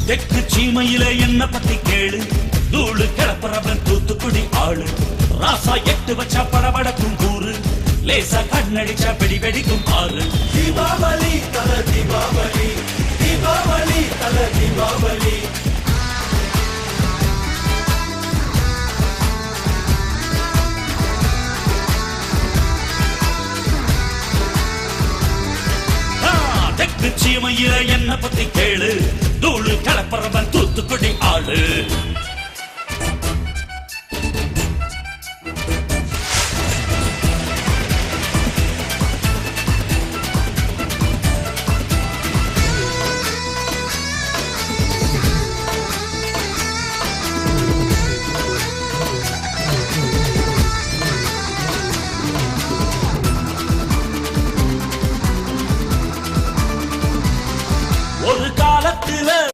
தெற்கு சீமையில என்ன பத்தி கேளு, தூளு கிளப்புறவன் தூத்துக்குடி ஆளு. ராசா எட்டு வச்சா படபடக்கும் கூறு, லேசா கண்ணடிச்சா வெடி வெடிக்கும் ஆறு. தீபாவளி தல தீபாவளி, தீபாவளி தல தீபாவளி. தெற்கு சீமையில என்ன பத்தி கேளு,